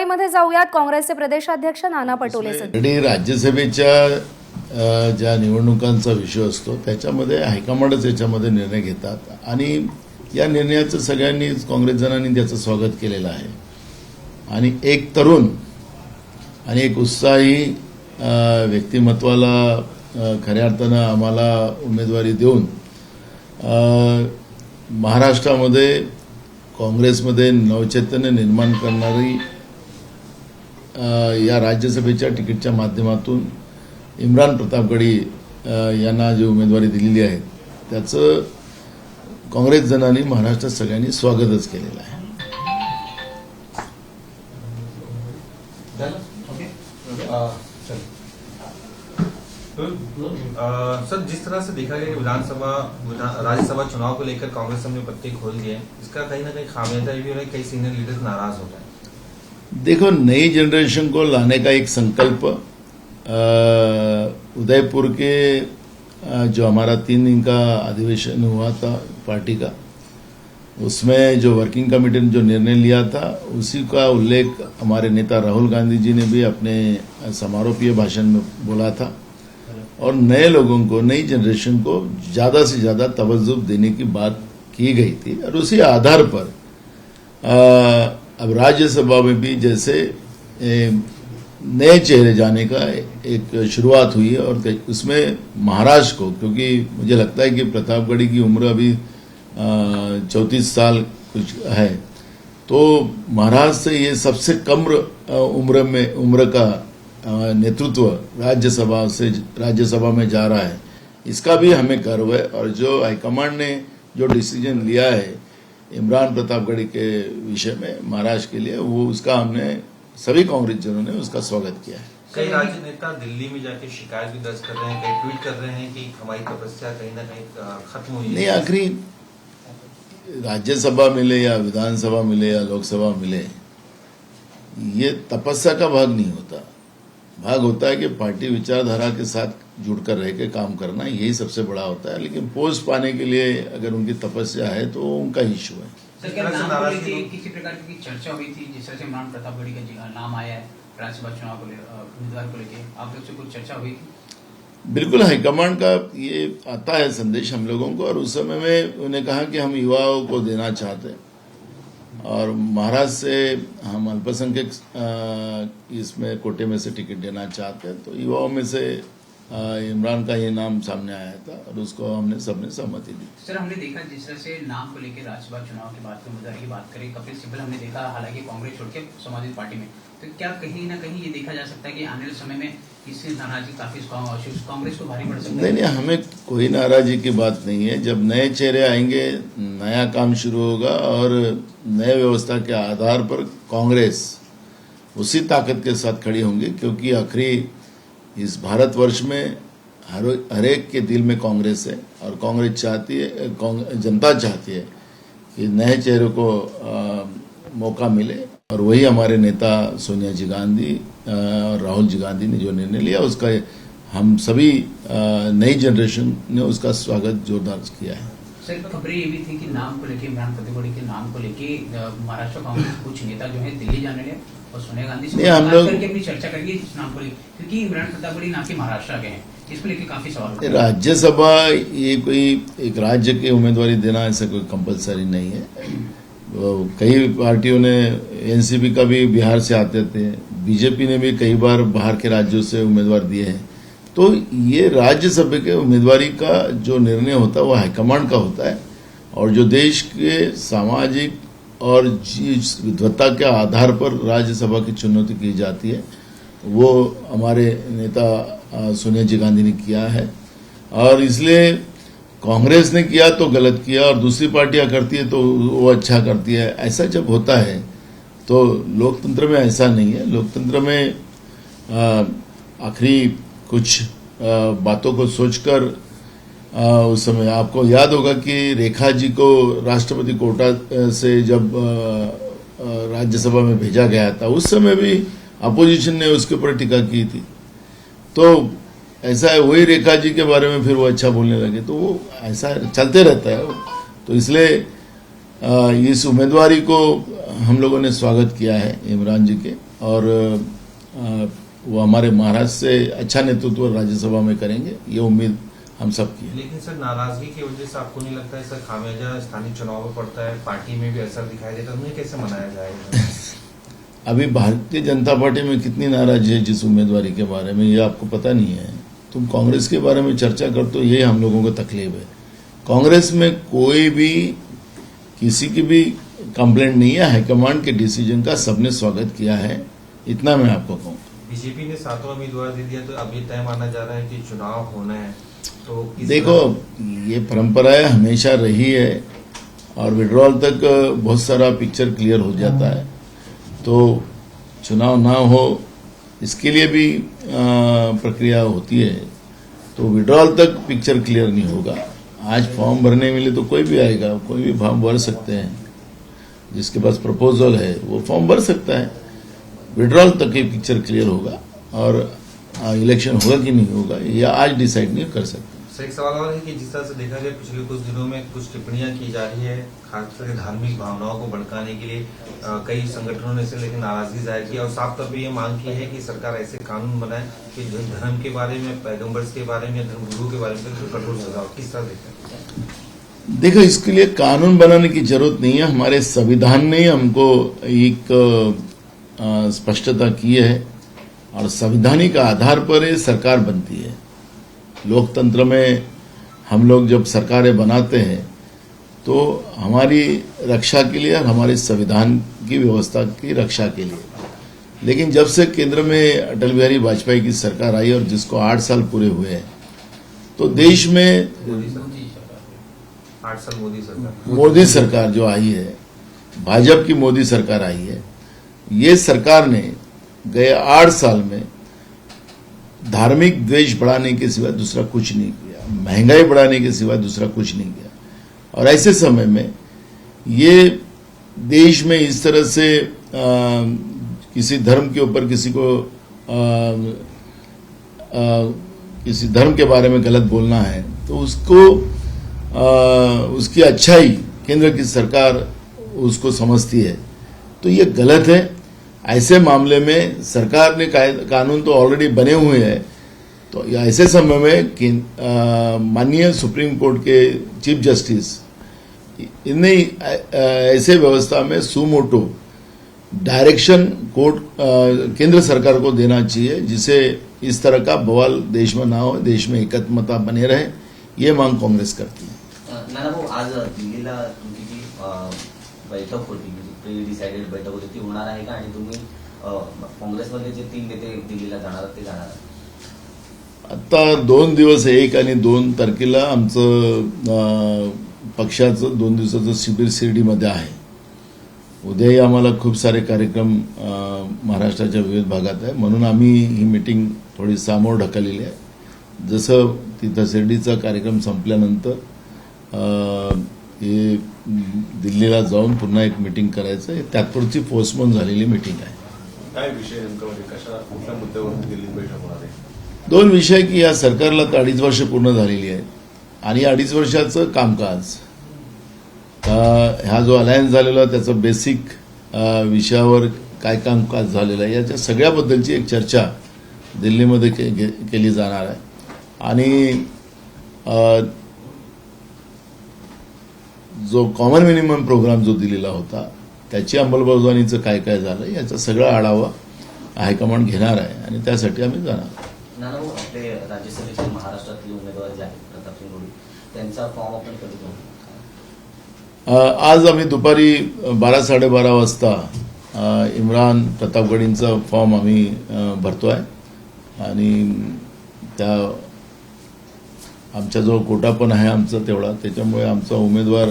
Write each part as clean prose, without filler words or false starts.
चर्चेमध्ये जाऊयात. काँग्रेसचे प्रदेशाध्यक्ष नाना पटोले आणि राज्यसभेच्या ज्या निवडणुकांचा विषय असतो त्याच्यामध्ये हायकमांडच याच्यामध्ये निर्णय घेतात आणि या निर्णयाचं सगळ्यांनी काँग्रेस जनांनी त्याचं स्वागत केलेलं आहे. आणि एक तरुण आणि एक उत्साही व्यक्तिमत्वाला खऱ्या अर्थानं आम्हाला उमेदवारी देऊन महाराष्ट्रामध्ये काँग्रेसमध्ये नवचैतन्य निर्माण करणारी या राज्यसभेच्या तिकीटच्या माध्यमातून इम्रान प्रतापगडी यांना जी उमेदवारी दिलेली आहे त्याचं काँग्रेस जनांनी महाराष्ट्रात सगळ्यांनी स्वागतच केलेलं आहे. सर, जिस तरह से देखा गया कि राज्यसभा चुनाव को लेकर कांग्रेस ने पत्ते खोल दिए, इसका कहीं ना कहीं खामियाजा भी हो रहा है, कई सीनियर लीडर्स नाराज हो रहे हैं. देखो, नई जनरेशन को लाने का एक संकल्प उदयपुर के जो हमारा 3 दिन का अधिवेशन हुआ था पार्टी का, उसमें जो वर्किंग कमेटी ने जो निर्णय लिया था उसी का उल्लेख हमारे नेता राहुल गांधी जी ने भी अपने समारोपीय भाषण में बोला था. और नए लोगों को, नई जनरेशन को ज्यादा से ज्यादा तवज्जो देने की बात की गई थी. और उसी आधार पर अब राज्यसभा में भी जैसे नए चेहरे जाने का एक शुरुआत हुई है. और उसमें महाराष्ट्र को, क्योंकि मुझे लगता है कि प्रतापगढ़ी की उम्र अभी 34 साल कुछ है, तो महाराष्ट्र से ये सबसे कम उम्र का नेतृत्व राज्यसभा में जा रहा है. इसका भी हमें गर्व है. और जो हाईकमांड ने जो डिसीजन लिया है इमरान प्रतापगढ़ी के विषय में महाराष्ट्र के लिए, वो उसका हमने सभी कांग्रेस जनों ने उसका स्वागत किया है. कई राजनेता दिल्ली में जाके शिकायत भी दर्ज कर रहे हैं, कई ट्वीट कर रहे हैं कि हमारी तपस्या कहीं ना कहीं खत्म हुई है. नहीं, आखिरी राज्यसभा मिले या विधानसभा मिले या लोकसभा मिले, ये तपस्या का भाग नहीं होता. भाग होता है कि पार्टी विचारधारा के साथ जुड़कर रह के काम करना, यही सबसे बड़ा होता है. लेकिन पोस्ट पाने के लिए अगर उनकी तपस्या है तो उनका इश्यू है. सर, क्या नाम को लेकर किसी प्रकार की चर्चा हुई थी? जिस तरह से इमरान प्रतापगढ़ी का नाम आया है राज्यसभा चुनाव को उम्मीदवार को लेकर, आप लोग से कुछ चर्चा हुई थी? बिल्कुल, हाईकमांड का ये आता है संदेश हम लोगों को. और उस समय में उन्होंने कहा कि हम युवाओं को देना चाहते हैं और महाराष्ट्र से हम अल्पसंख्यक इसमें कोटे में से टिकट देना चाहते हैं. तो युवाओं में से इमरान का ये नाम सामने आया था और उसको हमने सबने सहमति दी. सर, हमने देखा जिस तरह से नाम को लेकर राज्यसभा चुनाव की बात उम्मीदवार की बात करें, कपिल सिब्बल हमने देखा हालांकि कांग्रेस छोड़ के समाजवादी पार्टी में, तो क्या कहीं ना कहीं ये देखा जा सकता है कि आने वाले समय में इससे नाराजगी काफी कांग्रेस को भारी पड़ सकता है? नहीं, हमें कोई नाराजगी की बात नहीं है. जब नए चेहरे आएंगे, नया काम शुरू होगा और नए व्यवस्था के आधार पर कांग्रेस उसी ताकत के साथ खड़ी होंगी. क्योंकि आखिरी इस भारतवर्ष में हर एक के दिल में कांग्रेस है और कांग्रेस चाहती है, जनता चाहती है कि नए चेहरों को मौका मिले. और वही हमारे नेता सोनिया जी गांधी और राहुल जी गांधी ने जो निर्णय लिया उसका हम सभी नई जनरेशन ने उसका स्वागत जोरदार किया है. सर, खबरें ये भी थी कि नाम को लेके, इमरान प्रतापगढ़ी के नाम को लेके महाराष्ट्र कांग्रेस कुछ नेता जो है दिल्ली जाने लगे और सोनिया गांधी से हम लोग करके अपनी चर्चा करेंगे इस नाम को लेकर, क्योंकि इमरान प्रतापगढ़ी नाम के महाराष्ट्र के हैं, इसको लेकर काफी सवाल. राज्यसभा ये कोई एक राज्य की उम्मीदवारी देना ऐसा कोई कंपलसरी नहीं है. कई पार्टियों ने, एनसीपी का भी बिहार से आते थे, बीजेपी ने भी कई बार बाहर के राज्यों से उम्मीदवार दिए हैं. तो ये राज्यसभा के उम्मीदवारी का जो निर्णय होता है वो हाईकमांड का होता है. और जो देश के सामाजिक और विद्वत्ता के आधार पर राज्यसभा की चुनौती की जाती है, वो हमारे नेता सोनिया जी गांधी ने किया है. और इसलिए कांग्रेस ने किया तो गलत किया और दूसरी पार्टियां करती है तो वो अच्छा करती है. ऐसा जब होता है तो लोकतंत्र में ऐसा नहीं है. लोकतंत्र में आखिरी कुछ बातों को सोचकर उस समय आपको याद होगा कि रेखा जी को राष्ट्रपति कोटा से जब राज्यसभा में भेजा गया था, उस समय भी अपोजिशन ने उसके ऊपर टीका की थी. तो ऐसा है, वही रेखा जी के बारे में फिर वो अच्छा बोलने लगे. तो वो ऐसा चलते रहता है. तो इसलिए इस उम्मीदवारी को हम लोगों ने स्वागत किया है इमरान जी के, और वो हमारे महाराष्ट्र से अच्छा नेतृत्व राज्यसभा में करेंगे, ये उम्मीद हम सब की है। लेकिन सर, नाराजगी की वजह से आपको नहीं लगता है सर खामियाजा स्थानीय चुनाव में पड़ता है, पार्टी में भी असर दिखाई देता है, उन्हें कैसे मनाया जाएगा? अभी भारतीय जनता पार्टी में कितनी नाराजगी है जिस उम्मीदवारी के बारे में, ये आपको पता नहीं है। तुम कांग्रेस के बारे में चर्चा करते हो, ये हम लोगों को तकलीफ है। कांग्रेस में कोई भी किसी की भी कंप्लेंट नहीं है, हाईकमांड के डिसीजन का सबने स्वागत किया है, इतना मैं आपको कहूँ। बीजेपी ने 7वां उम्मीदवार दे दिया, तो अब ये तय माना जा रहा है कि चुनाव होना है, तो देखो ये परंपराएं हमेशा रही है, और विड्रॉल तक बहुत सारा पिक्चर क्लियर हो जाता है, तो चुनाव ना हो इसके लिए भी प्रक्रिया होती है, तो विड्रॉल तक पिक्चर क्लियर नहीं होगा। आज फॉर्म भरने मिले तो कोई भी आएगा, कोई भी फॉर्म भर सकते हैं, जिसके पास प्रपोजल है वो फॉर्म भर सकता है। विड्रॉल तक ही पिक्चर क्लियर होगा, और इलेक्शन होगा कि नहीं होगा ये आज डिसाइड नहीं कर सकते। सर, एक सवाल और है कि जिस तरह से देखा गया पिछले कुछ दिनों में कुछ टिप्पणियां की जा रही है, खासकर धार्मिक भावनाओं को भड़काने के लिए कई संगठनों ने इसे लेकर नाराजगी जाहिर की और साफ तौर पर यह मांग की है कि सरकार ऐसे कानून बनाए कि जो धर्म के बारे में, पैगंबर्स के बारे में, धर्मगुरुओं के बारे में कठोर सजा हो। किस तरह देखते हैं? देखो, इसके लिए कानून बनाने की जरूरत नहीं है, हमारे संविधान ने हमको एक स्पष्टता की है, और संवैधानिक आधार पर ये सरकार बनती है। लोकतंत्र में हम लोग जब सरकारें बनाते हैं तो हमारी रक्षा के लिए और हमारे संविधान की व्यवस्था की रक्षा के लिए। लेकिन जब से केंद्र में अटल बिहारी वाजपेयी की सरकार आई और जिसको 8 साल पूरे हुए हैं, तो देश में 8 साल मोदी सरकार जो आई है, भाजपा की मोदी सरकार आई है, ये सरकार ने गए 8 साल में धार्मिक द्वेष बढ़ाने के सिवा दूसरा कुछ नहीं किया, महंगाई बढ़ाने के सिवा दूसरा कुछ नहीं किया। और ऐसे समय में ये देश में इस तरह से किसी धर्म के ऊपर किसी को किसी धर्म के बारे में गलत बोलना है, तो उसको उसकी अच्छाई केंद्र की सरकार उसको समझती है, तो ये गलत है। ऐसे मामले में सरकार ने कानून तो ऑलरेडी बने हुए हैं, तो ऐसे समय में माननीय सुप्रीम कोर्ट के चीफ जस्टिस इन्हें ऐसे व्यवस्था में सुमोटो डायरेक्शन कोर्ट केंद्र सरकार को देना चाहिए, जिसे इस तरह का बवाल देश में ना हो, देश में एकत्मता बने रहे, ये मांग कांग्रेस करती है। नाना भाऊ, आज दिल्लीला तुमची जी बैठक होती, प्री डिसाइडेड बैठक होती, ती होणार आहे का? आणि तुम्ही काँग्रेसमध्ये जे 3 नेते दिल्लीला जाणार ते जाणार आहे? आता 2 दिवस, 1 आणि 2 तारखेला आमचं पक्षाचं 2 दिवसाचं शिबिर शिर्डीमध्ये आहे। उद्याही आम्हाला खूप सारे कार्यक्रम महाराष्ट्राच्या विविध भागात आहे, म्हणून आम्ही ही मीटिंग थोडी समोर ढकललेली आहे। जसं तिथं शिर्डीचा कार्यक्रम संपल्यानंतर हे दिल्लीला जाऊन पुन्हा एक मीटिंग करायचं आहे, तात्पुरती पोस्टपोन झालेली मीटिंग आहे। काय विषय नेमका, म्हणजे कशा कुठल्या मुद्द्यावर दिल्लीत बैठक होणार आहे? 2 विषय की या सरकारला तर 2.5 वर्ष पूर्ण झालेली आहेत, आणि 2.5 वर्षाचं कामकाज, हा जो अलायन्स झालेला त्याचं बेसिक विषयावर काय कामकाज झालेलं आहे, याच्या सगळ्याबद्दलची एक चर्चा दिल्लीमध्ये केली जाणार आहे। आणि जो कॉमन मिनिमम प्रोग्राम जो दिलेला होता त्याची अंमलबजावणीचं काय काय झालं याचा सगळा आढावा हायकमांड घेणार आहे, आणि त्यासाठी आम्ही जाणार। नाना भाऊ, आपले राज्यसभेचे महाराष्ट्रातले उमेदवार जे आहेत प्रतापसिंग गोडे, त्यांचा फॉर्म आपण कधी भरू? आज आम्ही दुपारी 12-12:30 वाजता इम्रान प्रतापगडींचा फॉर्म आम्ही भरतोय, आणि त्या आमच्याजवळ कोटा पण आहे आमचा तेवढा, त्याच्यामुळे आमचा उमेदवार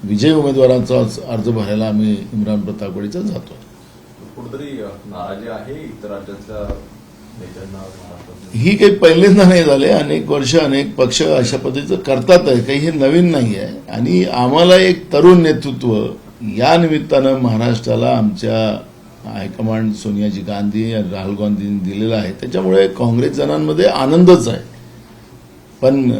विजयी उमेदवारांचा अर्ज भरायला आम्ही इम्रान प्रतापगडीचा जातो। कुठेतरी नाराजी आहे इतर राज्यातल्या नेत्यांना? ही काही पहिल्यांदा नाही झाले, अनेक वर्ष अनेक पक्ष अशा पद्धतीचं करतात आहे, काही हे नवीन नाही आहे। आणि आम्हाला एक तरुण नेतृत्व या निमित्तानं महाराष्ट्राला आमच्या हायकमांड सोनियाजी गांधी आणि राहुल गांधींनी दिलेला आहे, त्याच्यामुळे काँग्रेस जनांमध्ये आनंदच आहे। पण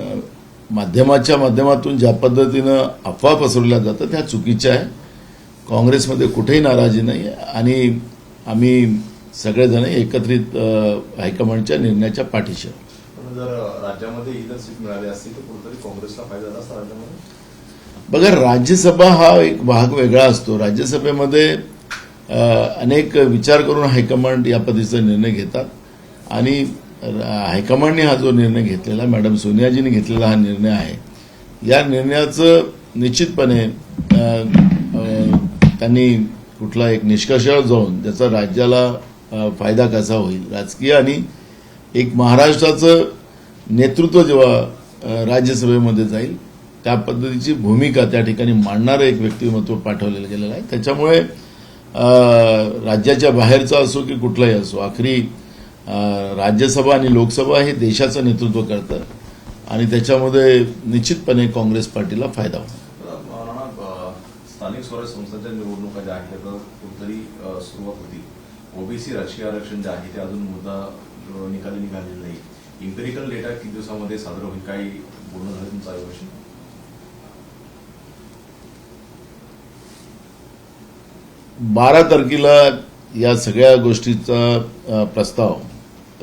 माध्यमाच्या माध्यमातून ज्या पद्धतीनं अफवा पसरवल्या जातात त्या चुकीच्या आहे. काँग्रेसमध्ये कुठेही नाराजी नाही आहे आणि आम्ही सगळेजण एकत्रित हायकमांडच्या निर्णयाच्या पाठीशी आहोत. पण जर राज्यामध्ये इतर सीट मिळाली असती तर कुठेतरी काँग्रेसला फायदा झाला असता राज्यामध्ये. बघा, राज्यसभा हा एक भाग वेगळा असतो. राज्यसभेमध्ये अनेक विचार करून हायकमांड या पद्धतीचा निर्णय घेतात आणि हायकमांडने हा जो निर्णय घेतलेला, मॅडम सोनियाजींनी घेतलेला हा निर्णय आहे, या निर्णयाचं निश्चितपणे त्यांनी कुठला एक निष्कर्षावर जाऊन त्याचा राज्याला फायदा कसा होईल, राजकीय आणि एक महाराष्ट्राचं नेतृत्व जेव्हा राज्यसभेमध्ये जाईल त्या पद्धतीची भूमिका त्या ठिकाणी मांडणारं एक व्यक्तिमत्व पाठवलेलं गेलेलं आहे. त्याच्यामुळे राज्याच्या बाहेरचा असो की कुठलाही असो, आखरी राज्यसभा आणि लोकसभा हे देशाचं नेतृत्व करतं आणि त्याच्यामध्ये निश्चितपणे काँग्रेस पार्टीला फायदा होतो. स्थानिक स्वराज्य संस्थांच्या निवडणुका ज्या आहेत तर कुठेतरी सुरुवात होती. ओबीसी राजकीय आरक्षण जे आहे ते अजून मुद्दा निकाली निघालेला नाही. इम्पेरिकल डेटा किती दिवसामध्ये सादर होईल, काही पूर्ण झालं तुमचं आयोजन? 12 तारखेला या सगळ्या गोष्टीचा प्रस्ताव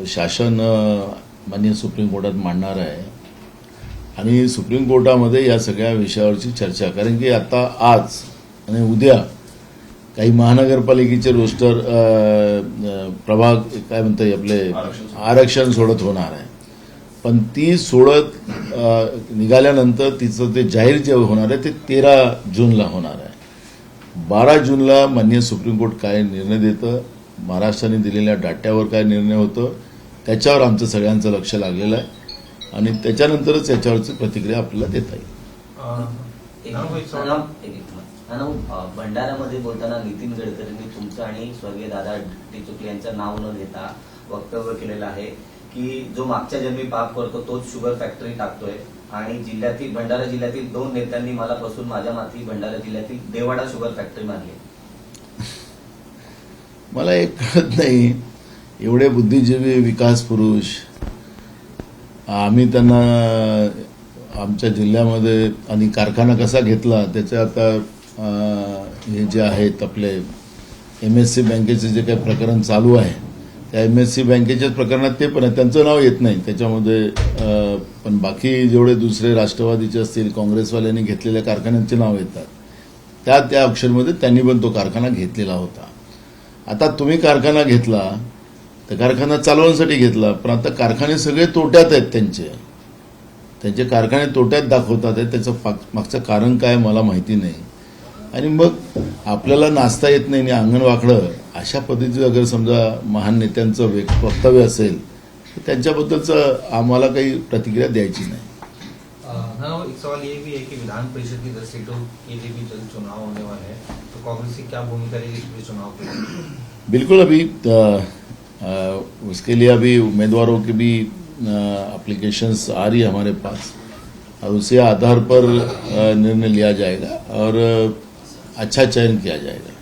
शासन माननीय सुप्रीम कोर्टात मांडणार आहे आणि सुप्रीम कोर्टामध्ये या सगळ्या विषयावरची चर्चा, कारण की आता आज आणि उद्या काही महानगरपालिकेचे रोस्टर प्रभाग काय म्हणतात आपले आरक्षण सोडत होणार आहे. पण ती सोडत निघाल्यानंतर तिचं ते जाहीर जे होणार आहे ते 13 जूनला होणार आहे. 12 जूनला माननीय सुप्रीम कोर्ट काय निर्णय देतं, महाराष्ट्राने दिलेल्या डाट्यावर काय निर्णय होतं, त्याच्यावर आमचं सगळ्यांचं लक्ष लागलेलं आहे आणि त्याच्यानंतरच याच्यावरची प्रतिक्रिया आपल्याला देता येईल. भंडाऱ्यामध्ये बोलताना नितीन गडकरींनी तुमचं आणि स्वर्गीय दादा टिचुके यांचं नाव न घेता वक्तव्य केलेलं आहे की जो मागच्या जन्मी पाप करतो तोच शुगर फॅक्टरी टाकतोय आणि जिल्ह्यातील भंडारा जिल्ह्यातील 2 नेत्यांनी मला पासून माझ्या माथी भंडारा जिल्ह्यातील देवाडा शुगर फॅक्टरी मारली. मला एक कळत नाही, एवढे बुद्धिजीवी विकास पुरुष आम्ही त्यांना आमच्या जिल्ह्यामध्ये आणि कारखाना कसा घेतला त्याचे आता हे जे आहेत आपले MSC बँकेचे जे काही प्रकरण चालू आहे त्या MSC बँकेच्याच प्रकरणात ते पण आहे, त्यांचं नाव येत नाही त्याच्यामध्ये. पण बाकी जेवढे दुसरे राष्ट्रवादीचे असतील काँग्रेसवाल्यांनी घेतलेल्या कारखान्यांचे नाव येतात. त्या अक्षरमध्ये त्यांनी पण तो कारखाना घेतलेला होता. आता तुम्ही कारखाना घेतला तर कारखाना चालवण्यासाठी घेतला, पण आता कारखाने सगळे तोट्यात आहेत. त्यांचे कारखाने तोट्यात दाखवतात आहे. त्याचं मागचं कारण काय मला माहिती नाही आणि मग आपल्याला नाचता येत नाही आणि अंगण वाकडं अशा पद्धतीचं अगर समजा महान नेत्यांचं वक्तव्य असेल तर त्यांच्याबद्दलचं आम्हाला काही प्रतिक्रिया द्यायची नाही. एक सवाल ये भी है कि विधान परिषद की 10 सीटों के लिए भी जल्द चुनाव होने वाले हैं, तो कांग्रेस की क्या भूमिका रहेगी इस चुनाव के लिए? बिल्कुल, अभी उसके लिए अभी उम्मीदवारों की भी एप्लीकेशंस आ रही है हमारे पास और उसी आधार पर निर्णय लिया जाएगा और अच्छा चयन किया जाएगा.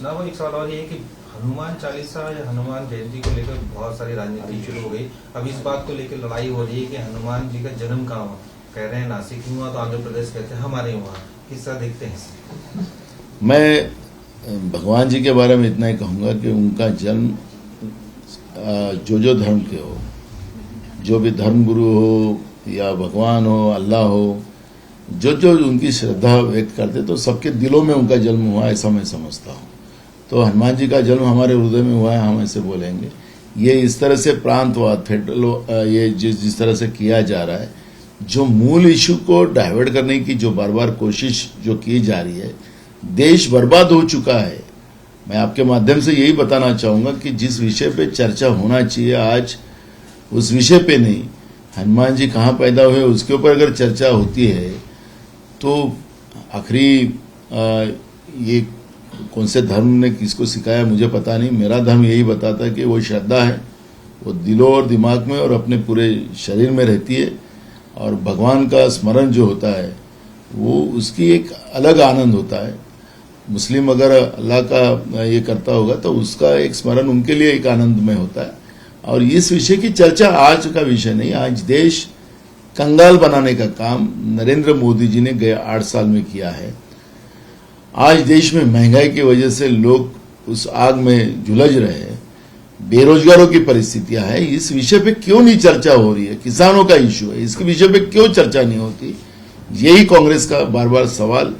ना वो एक सवाल और ये है कि हनुमान चालीसा या हनुमान जयंती को लेकर बहुत सारी राजनीति शुरू हो गई. अब इस बात को लेकर लड़ाई हो रही है कि हनुमान जी का जन्म कहाँ हुआ. कह रहे हैं नासिक में हुआ तो आंध्र प्रदेश कहते हैं हमारे वहाँ. किस तरह देखते हैं? मैं भगवान जी के बारे में इतना ही कहूँगा कि उनका जन्म जो धर्म के हो, जो भी धर्मगुरु हो या भगवान हो, अल्लाह हो, जो उनकी श्रद्धा व्यक्त करते तो सबके दिलों में उनका जन्म हुआ, ऐसा मैं समझता हूँ. तो हनुमान जी का जन्म हमारे हृदय में हुआ है, हम ऐसे बोलेंगे. ये इस तरह से प्रांतवाद फेडरल ये जिस तरह से किया जा रहा है, जो मूल इशू को डाइवर्ट करने की जो बार बार कोशिश जो की जा रही है, देश बर्बाद हो चुका है. मैं आपके माध्यम से यही बताना चाहूँगा कि जिस विषय पे चर्चा होना चाहिए आज उस विषय पे नहीं, हनुमान जी कहाँ पैदा हुए उसके ऊपर अगर चर्चा होती है तो आखिरी ये कौन से धर्म ने किसको सिखाया मुझे पता नहीं. मेरा धर्म यही बताता है कि वो श्रद्धा है, वो दिलों और दिमाग में और अपने पूरे शरीर में रहती है और भगवान का स्मरण जो होता है वो उसकी एक अलग आनंद होता है. मुस्लिम अगर अल्लाह का ये करता होगा तो उसका एक स्मरण उनके लिए एक आनंदमय होता है. और इस विषय की चर्चा आज का विषय नहीं. आज देश कंगाल बनाने का काम नरेंद्र मोदी जी ने गए 8 साल में किया है। आज देश में महंगाई की वजह से लोग उस आग में झुलझ रहे हैं, बेरोजगारों की परिस्थितियां हैं। इस विषय पे क्यों नहीं चर्चा हो रही है? किसानों का इश्यू है, इसके विषय पे क्यों चर्चा नहीं होती? यही कांग्रेस का बार बार सवाल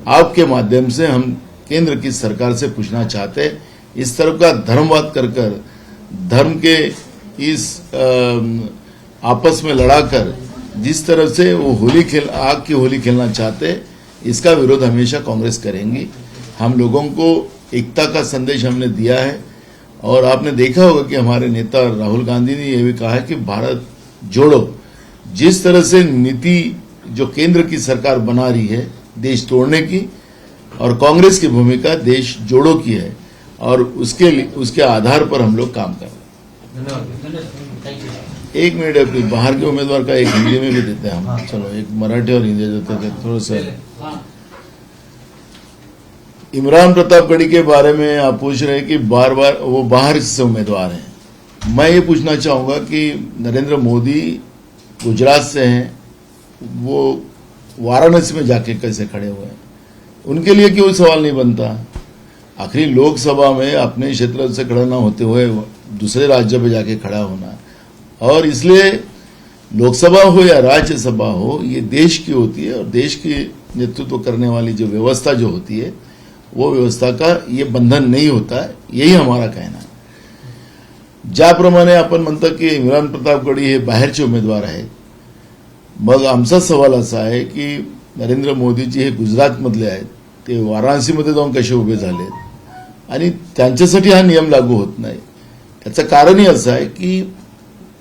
आपके माध्यम से हम केंद्र की सरकार से पूछना चाहते हैं। इस तरफ का धर्मवाद कर धर्म के इस आपस में लड़ाकर जिस तरह से वो आग की होली खेलना चाहते हैं, इसका विरोध हमेशा कांग्रेस करेंगी। हम लोगों को एकता का संदेश हमने दिया है और आपने देखा होगा कि हमारे नेता राहुल गांधी ने यह भी कहा है कि भारत जोड़ो, जिस तरह से नीति जो केंद्र की सरकार बना रही है देश तोड़ने की, और कांग्रेस की भूमिका देश जोड़ो की है और उसके आधार पर हम लोग काम कर रहे हैं। धन्यवाद। एक मिनट अभी बाहर के उम्मीदवार का एक हिंदी में भी देते हैं हम। चलो एक मराठी और हिंदी देते थे थोड़ा सा। इमरान प्रतापगढ़ी के बारे में आप पूछ रहे हैं कि बार बार वो बाहर से उम्मीदवार हैं। मैं ये पूछना चाहूंगा कि नरेंद्र मोदी गुजरात से हैं, वो वाराणसी में जाके कैसे खड़े हुए हैं? उनके लिए क्यों सवाल नहीं बनता? आखिरी लोकसभा में अपने क्षेत्र से खड़ा ना होते हुए दूसरे राज्य पे जाके खड़ा होना, और इसलिए लोकसभा हो या राज्यसभा हो, ये देश की होती है और देश की नेतृत्व करने वाली जो व्यवस्था जो होती है, वो व्यवस्था का ये बंधन नहीं होता है। यही हमारा कहना है। ज्याप्रमाणे आपण म्हणता की इम्रान प्रतापगढ़ी हे बाहेरचे उमेदवार आहेत, मग आमचा सवाल असा आहे की नरेंद्र मोदीजी हे गुजरातमधले आहेत, ते वाराणसीमध्ये जाऊन कसे उभे झालेत आणि त्यांच्यासाठी हा नियम लागू होत नाही? त्याचं कारणही असं आहे की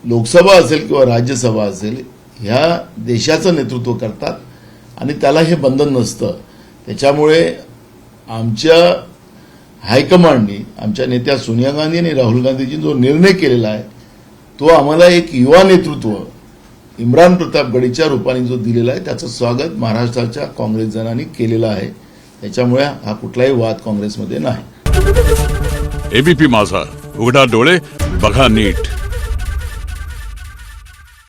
लोकसभा असेल किंवा राज्यसभा असेल, ह्या देशाचं नेतृत्व करतात आणि त्याला हे बंधन नसतं। त्याच्यामुळे आमच्या हायकमांडनी, आमच्या नेत्या सोनिया गांधी आणि राहुल गांधीजी जो निर्णय केलेला आहे, तो आम्हाला एक युवा नेतृत्व इम्रान प्रतापगढ़ीच्या रूपाने जो दिलेला आहे, त्याचं स्वागत महाराष्ट्राच्या काँग्रेस जनांनी केलेलं आहे। त्याच्यामुळे हा कुठलाही वाद काँग्रेसमध्ये नाही। एबीपी माझा, उघडा डोळे बघा नीट।